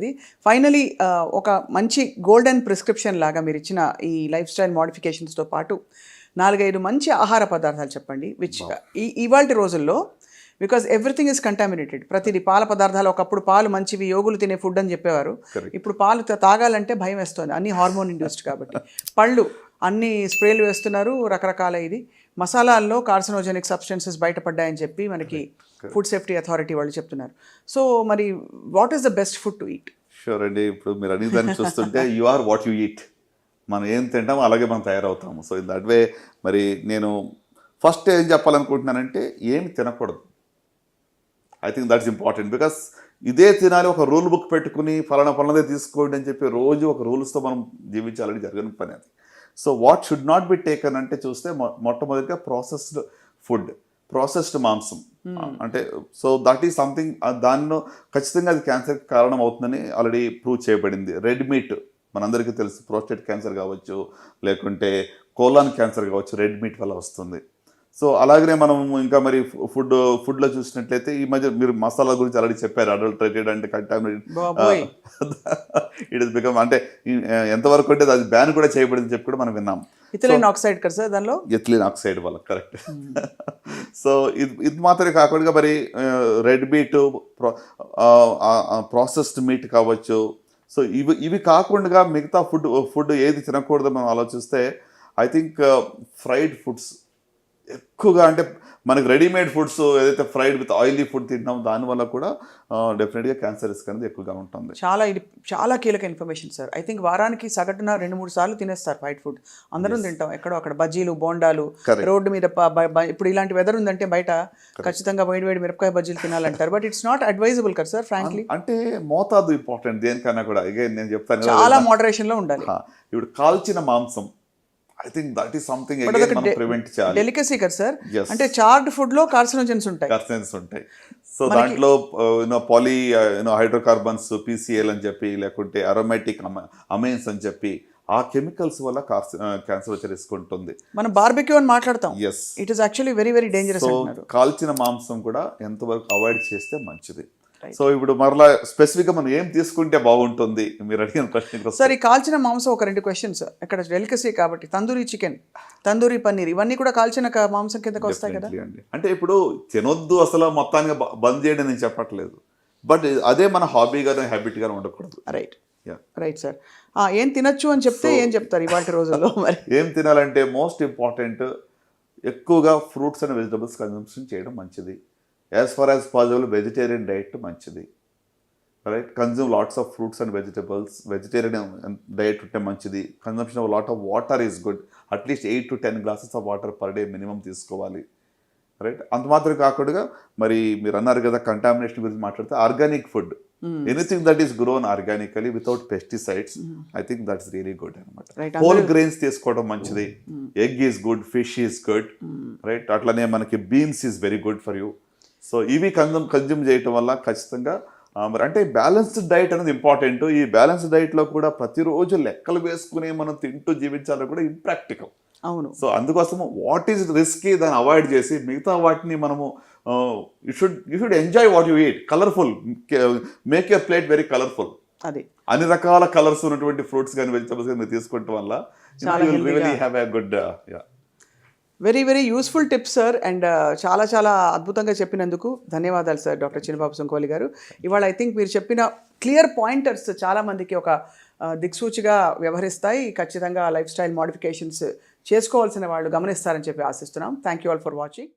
అది ఫైనలీ ఒక మంచి గోల్డెన్ ప్రిస్క్రిప్షన్ లాగా మీరు ఇచ్చిన ఈ లైఫ్ స్టైల్ మోడిఫికేషన్స్తో పాటు 4-5 మంచి ఆహార పదార్థాలు చెప్పండి విచ్ ఇవాళ రోజుల్లో బికాజ్ ఎవ్రీథింగ్ ఇస్ కంటామినేటెడ్. ప్రతిదీ పాల పదార్థాలు, ఒకప్పుడు పాలు మంచివి యోగులు తినే ఫుడ్ అని చెప్పేవారు. ఇప్పుడు పాలు తాగాలంటే భయం వేస్తుంది, అన్ని హార్మోన్ ఇండ్యూస్డ్ కాబట్టి. పళ్ళు అన్ని స్ప్రేలు వేస్తున్నారు, రకరకాల ఇది మసాలాల్లో కార్సినోజెనిక్ సబ్స్టెన్సెస్ బయటపడ్డాయని చెప్పి మనకి ఫుడ్ సేఫ్టీ అథారిటీ వాళ్ళు చెప్తున్నారు. సో మరి what is the best food to eat? Sure అండి. ఇప్పుడు మీరు అడిగిన దాన్ని చూస్తుంటే you are what you eat. మనం ఏం తింటామో అలాగే మనం తయారవుతాము. సో ఇన్ దట్ వే మరి నేను ఫస్ట్ ఏం చెప్పాలనుకుంటున్నానంటే ఏమి తినకూడదు. I think that's important. Because ఇదే తినాలి, ఒక రూల్ బుక్ పెట్టుకుని ఫలానాదే తీసుకోండి అని చెప్పి రోజు ఒక రూల్స్తో మనం జీవించాలని జరగని పని అది. So what should not be taken అంటే చూస్తే మొట్టమొదటిగా ప్రాసెస్డ్ ఫుడ్, ప్రాసెస్డ్ మాంసం. అంటే సో దట్ ఈస్ సంథింగ్, దానిలో ఖచ్చితంగా అది క్యాన్సర్కి కారణం అవుతుందని ఆల్రెడీ ప్రూవ్ చేయబడింది. రెడ్ మీట్ మనందరికీ తెలుసు, ప్రోస్టేట్ క్యాన్సర్ కావచ్చు, లేకుంటే క్యాన్సర్ కావచ్చు, రెడ్ మీట్ వల్ల వస్తుంది. సో అలాగనే మనం ఇంకా మరి ఫుడ్లో చూసినట్లయితే ఈ మధ్య మీరు మసాలా గురించి ఆల్రెడీ చెప్పారు, అడల్టరేటెడ్ అంటే కంటామినేటెడ్ ఇట్ ఇస్ బికమ్, అంటే ఎంతవరకు అంటే అది బ్యాన్ కూడా చేయబడింది చెప్పి కూడా మనం విన్నాం. ఇథిలిన్ ఆక్సైడ్ కదా సార్ దానిలో, ఇథిలిన్ ఆక్సైడ్ వల్ల, కరెక్ట్. సో ఇది మాత్రమే కాకుండా మరి రెడ్ మీట్, ప్రాసెస్డ్ మీట్ కావచ్చు. సో ఇవి కాకుండా మిగతా ఫుడ్ ఏది తినకూడదు మనం ఆలోచిస్తే ఐ థింక్ ఫ్రైడ్ ఫుడ్స్ ఎక్కువగా, అంటే మనకి రెడీమేడ్ ఫుడ్స్ ఏదైతే ఫ్రైడ్ విత్ ఆయిలీ ఫుడ్ తింటామో దానివల్ల కూడా డెఫినెట్గా క్యాన్సర్ రిస్క్ అనేది ఎక్కువగా ఉంటుంది. ఇది చాలా కీలక ఇన్ఫర్మేషన్ సార్. ఐ థింక్ వారానికి సగటున 2-3 సార్లు తినేస్తారు ఫ్రైడ్ ఫుడ్. అందరం తింటాం, ఎక్కడో అక్కడ బజ్జీలు, బోండాలు, రోడ్డు మీద. ఇప్పుడు ఇలాంటి వెదర్ ఉందంటే బయట ఖచ్చితంగా వేడి మిరపకాయ బజ్జీలు తినాలంటారు. బట్ ఇట్స్ నాట్ అడ్వైజబుల్ కదా సార్, ఫ్రాంక్లీ. అంటే మోతాదు ఇంపార్టెంట్ దేనికన్నా కూడా. అగైన్ నేను చెప్తాను, చాలా మోడరేషన్లో ఉండాలి. ఇప్పుడు కాల్చిన మాంసం, I think that is something prevent చేయాలి. డెలికసీ కదా సార్, అంటే చార్డ్ ఫుడ్ లో కార్సినోజెన్స్ ఉంటాయి. సో దాంట్లో పాలీ హైడ్రోకార్బన్స్, PCL అని చెప్పి, లేకుంటే అరోమాటిక్ అమైన్స్ అని చెప్పి, ఆ కెమికల్స్ వల్ల క్యాన్సర్ వచ్చే రిస్క్ ఉంటుంది. మనం బార్బెక్యూ అని మాట్లాడతాం. Yes, it is actually very very dangerous. కాల్చిన మాంసం కూడా ఎంతవరకు అవాయిడ్ చేస్తే మంచిది. సో ఇప్పుడు మరలా స్పెసిఫిక్గా మనం ఏం తీసుకుంటే బాగుంటుంది మీరు అడిగిన ప్రశ్న. సార్ ఈ కాల్చిన మాంసం ఒక 2 క్వశ్చన్స్. ఇక్కడ డెలికసీ కాబట్టి తందూరి చికెన్, తందూరి పన్నీర్ ఇవన్నీ కూడా కాల్చిన మాంసం కిందకి వస్తాయి కదా. అంటే ఇప్పుడు తినొద్దు అసలు మొత్తానికి బంద్ చేయడం నేను చెప్పట్లేదు, బట్ అదే మన హాబీగానే హ్యాబిట్గానే ఉండకూడదు. Right sir. ఏం తినొచ్చు అని చెప్తే ఏం చెప్తారు ఇవాళ రోజుల్లో? మరి ఏం తినాలంటే మోస్ట్ ఇంపార్టెంట్ ఎక్కువగా ఫ్రూట్స్ అండ్ వెజిటబుల్స్ కన్సంప్షన్ చేయడం మంచిది. As far as possible vegetarian diet మంచిది, right. Consume lots of fruits and vegetables. Vegetarian diet ఉంటే మంచిది. Consumption of lot of water is good. At least 8 to 10 glasses of water per day minimum తీసుకోవాలి, right. అంత మాత్రం కాకుండా మరి మీరు అన్నారు కదా కంటామినేషన్ గురించి మాట్లాడితే, organic food, anything that is grown organically without pesticides, I think that's really good అనమాట. హోల్ గ్రెయిన్స్ తీసుకోవడం మంచిది. Egg is good, fish is good, right. అట్లనే మనకి beans is very good for you. So ఇవి consume చేయటం వల్ల ఖచ్చితంగా మరి అంటే బ్యాలెన్స్డ్ డైట్ అనేది ఇంపార్టెంట్. ఈ బ్యాలెన్స్డ్ డైట్లో కూడా ప్రతిరోజు లెక్కలు వేసుకుని మనం తింటూ జీవించాలని కూడా ఇంప్రాక్టికల్. అవును. సో అందుకోసం వాట్ ఈజ్ రిస్కీ దాన్ని అవాయిడ్ చేసి మిగతా వాటిని మనము you should enjoy what you eat. Colourful, make your plate very colourful. అది అన్ని రకాల కలర్స్ ఉన్నటువంటి ఫ్రూట్స్ కానీ వెజిటబుల్స్ కానీ మీరు తీసుకోవటం వల్ల really have a good very very useful tips sir. And చాలా అద్భుతంగా చెప్పినందుకు ధన్యవాదాలు సార్, డాక్టర్ చినబాబు సుంకోలి గారు. ఇవాళ ఐ థింక్ మీరు చెప్పిన క్లియర్ పాయింటర్స్ చాలామందికి ఒక దిక్సూచిగా వ్యవహరిస్తాయి. ఖచ్చితంగా లైఫ్ స్టైల్ మోడిఫికేషన్స్ చేసుకోవాల్సిన వాళ్ళు గమనిస్తారని చెప్పి ఆశిస్తున్నాం. Thank you all for watching.